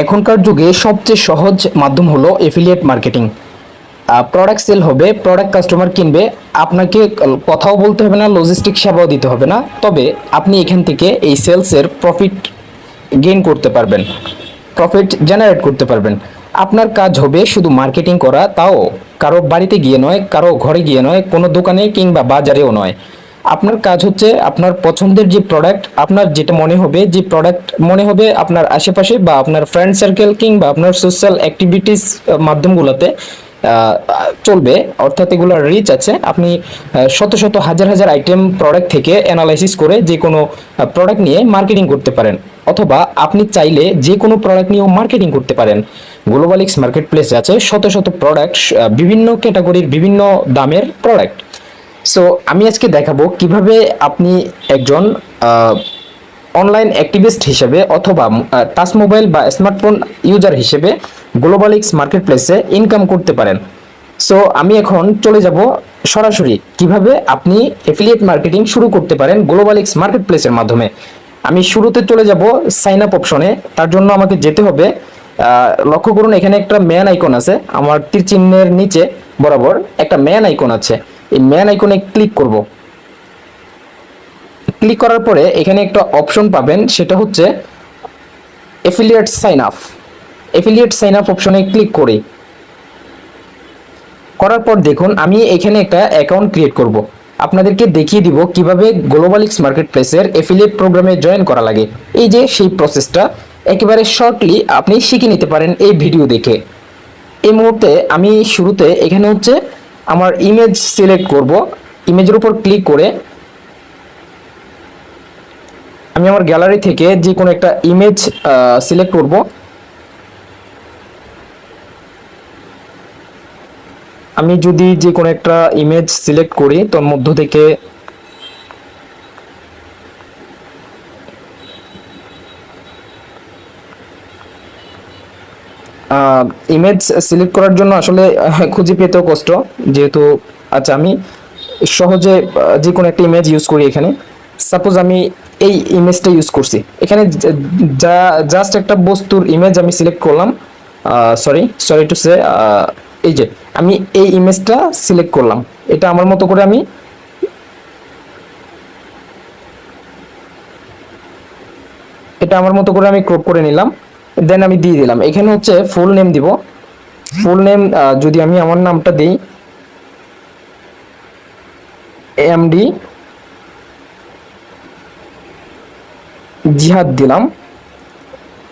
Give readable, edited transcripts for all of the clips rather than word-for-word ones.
এখনকার যুগে সবচেয়ে সহজ মাধ্যম হলো এফিলিয়েট মার্কেটিং। প্রোডাক্ট সেল হবে, প্রোডাক্ট কাস্টমার কিনবে, আপনাকে কথাও বলতে হবে না, লজিস্টিক সেবাও দিতে হবে না। তবে আপনি এখান থেকে এই সেলসের প্রফিট গেইন করতে পারবেন, প্রফিট জেনারেট করতে পারবেন। আপনার কাজ হবে শুধু মার্কেটিং করা, তাও কারো বাড়িতে গিয়ে নয়, কারো ঘরে গিয়ে নয়, কোনো দোকানে কিংবা বাজারেও নয়। আপনার কাজ হচ্ছে আপনার পছন্দের যে প্রোডাক্ট, আপনার যেটা মনে হবে, যে প্রোডাক্ট মনে হবে আপনার আশেপাশে বা আপনার ফ্রেন্ড সার্কেল কিংবা আপনার সোশ্যাল অ্যাক্টিভিটিস মাধ্যমগুলোতে চলবে, অর্থাৎ এগুলোর রিচ আছে। আপনি শত শত হাজার হাজার আইটেম প্রোডাক্ট থেকে অ্যানালাইসিস করে যে কোনো প্রোডাক্ট নিয়ে মার্কেটিং করতে পারেন, অথবা আপনি চাইলে যে কোনো প্রোডাক্ট নিয়েও মার্কেটিং করতে পারেন। গ্লোবালিক্স মার্কেট প্লেস আছে শত শত প্রোডাক্ট, বিভিন্ন ক্যাটাগরির বিভিন্ন দামের প্রোডাক্ট। সো আমি আজকে দেখাবো কিভাবে আপনি একজন অনলাইন অ্যাক্টিভিস্ট হিসেবে অথবা টাচ মোবাইল বা স্মার্টফোন ইউজার হিসেবে গ্লোবালিক্স মার্কেট প্লেসে ইনকাম করতে পারেন। সো আমি এখন চলে যাব সরাসরি কিভাবে আপনি এফিলিয়েট মার্কেটিং শুরু করতে পারেন গ্লোবালিক্স মার্কেট প্লেসের মাধ্যমে। আমি শুরুতে চলে যাব সাইন আপ অপশনে। তার জন্য আমাকে যেতে হবে, লক্ষ্য করুন এখানে একটা ম্যান আইকন আছে, আমার তীর চিহ্নের নিচে বরাবর একটা ম্যান আইকন আছে। এই ম্যান আইকনে ক্লিক করব। ক্লিক করার পরে এখানে একটা অপশন পাবেন, সেটা হচ্ছে affiliate sign up. Affiliate sign up অপশনে ক্লিক করি, করার পর দেখুন আমি এখানে একটা অ্যাকাউন্ট ক্রিয়েট করব। আপনাদেরকে দেখিয়ে দিব কিভাবে গ্লোবালিক্স মার্কেট প্লেসের এফিলিয়েট প্রোগ্রামে জয়েন করা লাগে। এই যে সেই প্রসেসটা একেবারে শর্টলি আপনি শিখে নিতে পারেন এই ভিডিও দেখে। এই মুহূর্তে আমি শুরুতে এখানে হচ্ছে আমার ইমেজ সিলেক্ট করব। ইমেজের উপর ক্লিক করে আমি আমার গ্যালারি থেকে যে কোনো একটা ইমেজ সিলেক্ট করব। আমি যদি যে কোনো একটা ইমেজ সিলেক্ট করি, তোর মধ্য থেকে ইমেজ সিলেক্ট করার জন্য আসলে খুঁজে পেতেও কষ্ট, যেহেতু আচ্ছা আমি সহজে যে কোনো একটা ইমেজ ইউজ করি। এখানে সাপোজ আমি এই ইমেজটা ইউজ করছি, এখানে যা জাস্ট একটা বস্তুর ইমেজ আমি সিলেক্ট করলাম। সরি টু সে, এই যে আমি এই ইমেজটা সিলেক্ট করলাম, এটা আমার মতো করে আমি ক্রপ করে নিলাম। দেন আমি দিয়ে দিলাম, এখানে হচ্ছে ফুল নেম দিব। ফুল নেম যদি আমি আমার নামটা দিই এমডি জিহাদ দিলাম।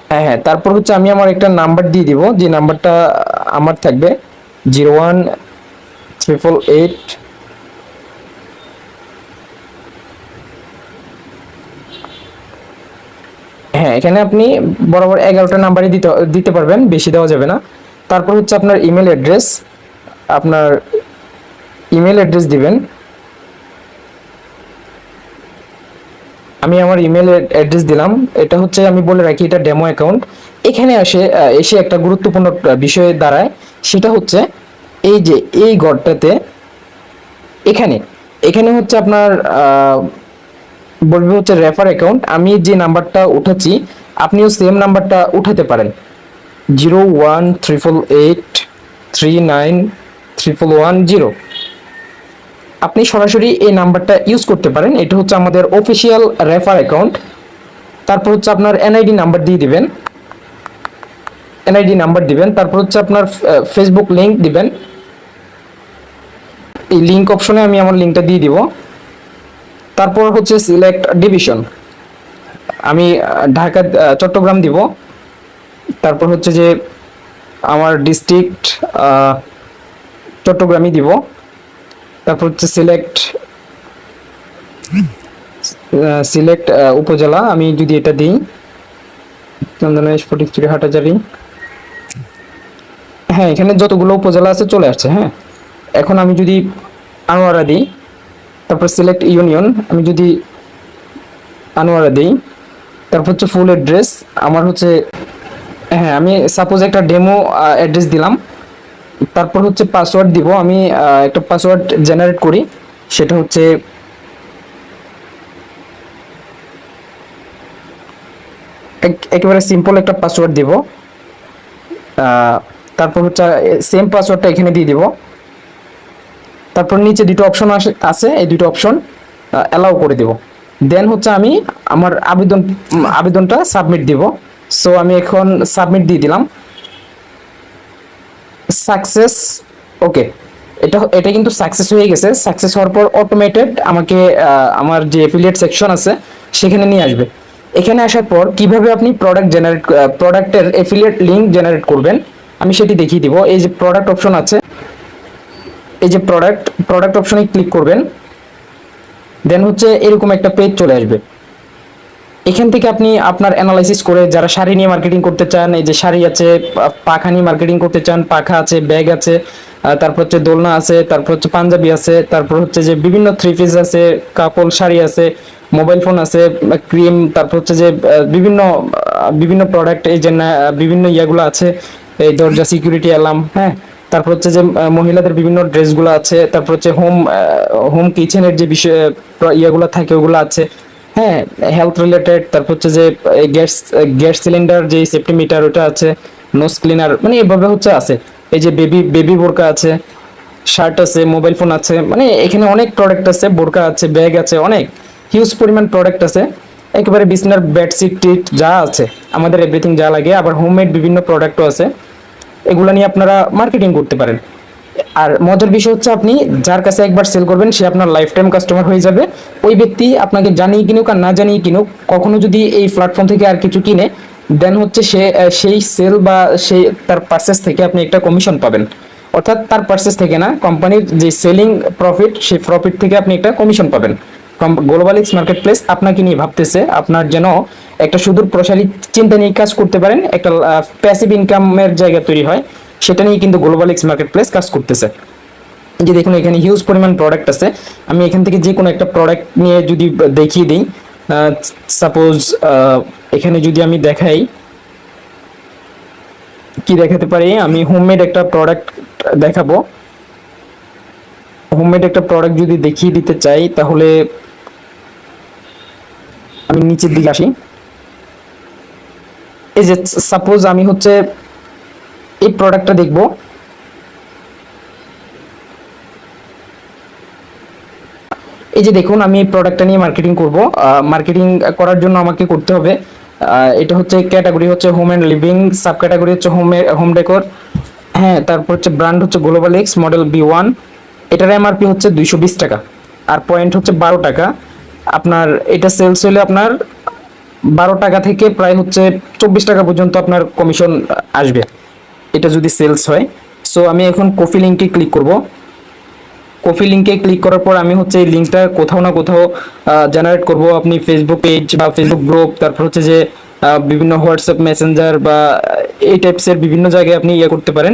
হ্যাঁ হ্যাঁ, তারপর হচ্ছে আমি আমার একটা নাম্বার দিয়ে দিব, যে নাম্বারটা আমার থাকবে 01888। হ্যাঁ, এখানে আপনি বরাবর 11টা নাম্বারই দিতে পারবেন, বেশি দেওয়া যাবে না। তারপর হচ্ছে আপনার ইমেল অ্যাড্রেস, আপনার ইমেল অ্যাড্রেস দিবেন। আমি আমার ইমেল অ্যাড্রেস দিলাম। এটা হচ্ছে আমি বলে রাখি, এটা ডেমো অ্যাকাউন্ট। এখানে এসে একটা গুরুত্বপূর্ণ বিষয় দাঁড়ায়, সেটা হচ্ছে এই যে এই ঘরটাতে এখানে এখানে হচ্ছে আপনার বলবে হচ্ছে রেফার অ্যাকাউন্ট। আমি যে নাম্বারটা উঠাচ্ছি আপনিও সেম নাম্বারটা উঠাতে পারেন, 01888391110। আপনি সরাসরি এই নাম্বারটা ইউজ করতে পারেন, এটা হচ্ছে আমাদের অফিসিয়াল রেফার অ্যাকাউন্ট। তারপর হচ্ছে আপনার এনআইডি নাম্বার দিয়ে দিবেন, তারপর হচ্ছে আপনার ফেসবুক লিংক দিবেন। এই লিংক অপশনে আমি আমার লিংকটা দিয়ে দিব। তারপর হচ্ছে সিলেক্ট ডিভিশন, আমি ঢাকা চট্টগ্রাম দিব। তারপর হচ্ছে যে আমার ডিস্ট্রিক্ট চট্টগ্রামই দিব। তারপর হচ্ছে সিলেক্ট উপজেলা, আমি যদি এটা দিই চন্দনাইশ ফটিকছড়ি হাটাজারি। হ্যাঁ, এখানে যতগুলো উপজেলা আছে চলে আসছে। হ্যাঁ, এখন আমি যদি আনোয়ারা দিই, তারপর সিলেক্ট ইউনিয়ন, আমি যদি আনোয়ারা দিই, তারপর হচ্ছে ফুল অ্যাড্রেস আমার হচ্ছে, হ্যাঁ আমি সাপোজ একটা ডেমো অ্যাড্রেস দিলাম। তারপর হচ্ছে পাসওয়ার্ড দিব, আমি একটা পাসওয়ার্ড জেনারেট করি, সেটা হচ্ছে একেবারে সিম্পল একটা পাসওয়ার্ড দিব। তারপর হচ্ছে সেম পাসওয়ার্ডটা এখানে দিয়ে দিব। তারপর নিচে দুটো অপশন আছে, এই দুটো অপশন অ্যালাউ করে দেব। দেন হচ্ছে আমি আমার আবেদনটা সাবমিট দিব। সো আমি এখন সাবমিট দিয়ে দিলাম, সাকসেস। ওকে, এটা কিন্তু সাকসেস হয়ে গেছে। সাকসেস হওয়ার পর অটোমেটেড আমাকে আমার যে এফিলিয়েট সেকশন আছে সেখানে নিয়ে আসবে। এখানে আসার পর কিভাবে আপনি প্রোডাক্টের এফিলিয়েট লিংক জেনারেট করবেন আমি সেটি দেখিয়ে দিব। এই যে প্রোডাক্ট অপশন আছে, এই যে প্রোডাক্ট অপশনে ক্লিক করবেন। দেন হচ্ছে এরকম একটা পেজ চলে আসবে। এখান থেকে আপনি আপনার অ্যানালাইসিস করে যারা শাড়ি নিয়ে মার্কেটিং করতে চান, এই যে শাড়ি আছে, পাখা নিয়ে মার্কেটিং করতে চান, পাখা আছে, ব্যাগ আছে, তারপর হচ্ছে দোলনা আছে, তারপর হচ্ছে পাঞ্জাবি আছে, তারপর হচ্ছে যে বিভিন্ন থ্রি পিস আছে, কাপড় শাড়ি আছে, মোবাইল ফোন আছে, ক্রিম, তারপর হচ্ছে যে বিভিন্ন প্রোডাক্ট, এই যে বিভিন্ন ইয়াগুলো আছে, এই দরজা, সিকিউরিটি অ্যালার্ম, হ্যাঁ। তারপর হচ্ছে যে মহিলাদের বিভিন্ন ড্রেসগুলো আছে, তারপর হচ্ছে হোম কিচেনের যে বিষয় ইয়াগুলো থাকে ওগুলো আছে, হ্যাঁ। হেলথ রিলেটেড, তারপর হচ্ছে যে গ্যাস সিলিন্ডার যে সেফটি মিটার ওটা আছে, নোজ ক্লিনার, মানে এভাবে হচ্ছে আছে। এই যে বেবি বোরকা আছে, শার্ট আছে, মোবাইল ফোন আছে, মানে এখানে অনেক প্রোডাক্ট আছে, বোরকা আছে, ব্যাগ আছে, অনেক হিউজ পরিমাণ প্রোডাক্ট আছে। একেবারে বিছনার বেডশিট টিট যা আছে, আমাদের এভরিথিং যা লাগে, আবার হোমমেড বিভিন্ন প্রোডাক্টও আছে। এগুলো নিয়ে আপনারা মার্কেটিং করতে পারেন। আর মজার বিষয় হচ্ছে আপনি যার কাছে একবার সেল করবেন সে আপনার লাইফ টাইম কাস্টমার হয়ে যাবে। ওই ব্যক্তি আপনাকে জানিয়ে কিনুক আর না জানিয়ে কিনুক, কখনো যদি এই প্ল্যাটফর্ম থেকে আর কিছু কিনে, দেন হচ্ছে সেই সেল বা সেই তার পারচেস থেকে আপনি একটা কমিশন পাবেন। অর্থাৎ তার পারচেস থেকে না, কোম্পানির যে সেলিং প্রফিট, সেই প্রফিট থেকে আপনি একটা কমিশন পাবেন। গ্লোবাল এক্স মার্কেট প্লেস আপনাকে নিয়ে ভাবতেছে, আপনার যেন একটা সুদূর প্রসারী চিন্তা নিয়ে কাজ করতে পারেন, একটা প্যাসিভ ইনকামের জায়গা তৈরি হয়, সেটা নিয়ে কিন্তু গ্লোবাল এক্স মার্কেট প্লেস কাজ করতেছে। যে দেখুন এখানে হিউজ পরিমাণ প্রোডাক্ট আছে। আমি এখান থেকে যে কোনো একটা প্রোডাক্ট নিয়ে যদি দেখিয়ে দিই, সাপোজ এখানে যদি আমি দেখাই, কি দেখাতে পারি, আমি হোমমেড একটা প্রোডাক্ট দেখাবো। হোমমেড একটা প্রোডাক্ট যদি দেখিয়ে দিতে চাই, তাহলে আমি নিচের দিকে আসি। এই যে সাপোজ আমি হচ্ছে এই প্রোডাক্টটা দেখব। এই যে দেখুন আমি এই প্রোডাক্টটা নিয়ে মার্কেটিং করব। মার্কেটিং করার জন্য আমাকে করতে হবে, এটা হচ্ছে ক্যাটাগরি হচ্ছে home and living, sub category হচ্ছে হোম ডেকোর, হ্যাঁ। তারপর হচ্ছে ব্র্যান্ড হচ্ছে গ্লোবাল এক্স, মডেল B1। এটার এমআরপি হচ্ছে 220 টাকা, আর পয়েন্ট হচ্ছে 12 টাকা। আপনার এটা সেলস হলে আপনার 12 টাকা থেকে প্রায় হচ্ছে 24 টাকা পর্যন্ত আপনার কমিশন আসবে, এটা যদি সেলস হয়। সো আমি এখন কফি লিঙ্কে ক্লিক করব। কফি লিঙ্কে ক্লিক করার পর আমি হচ্ছে এই লিঙ্কটা কোথাও না কোথাও জেনারেট করব। আপনি ফেসবুক পেজ বা ফেসবুক গ্রুপ, তারপর হচ্ছে যে বিভিন্ন হোয়াটসঅ্যাপ মেসেঞ্জার বা এই টাইপসের বিভিন্ন জায়গায় আপনি ইয়ে করতে পারেন।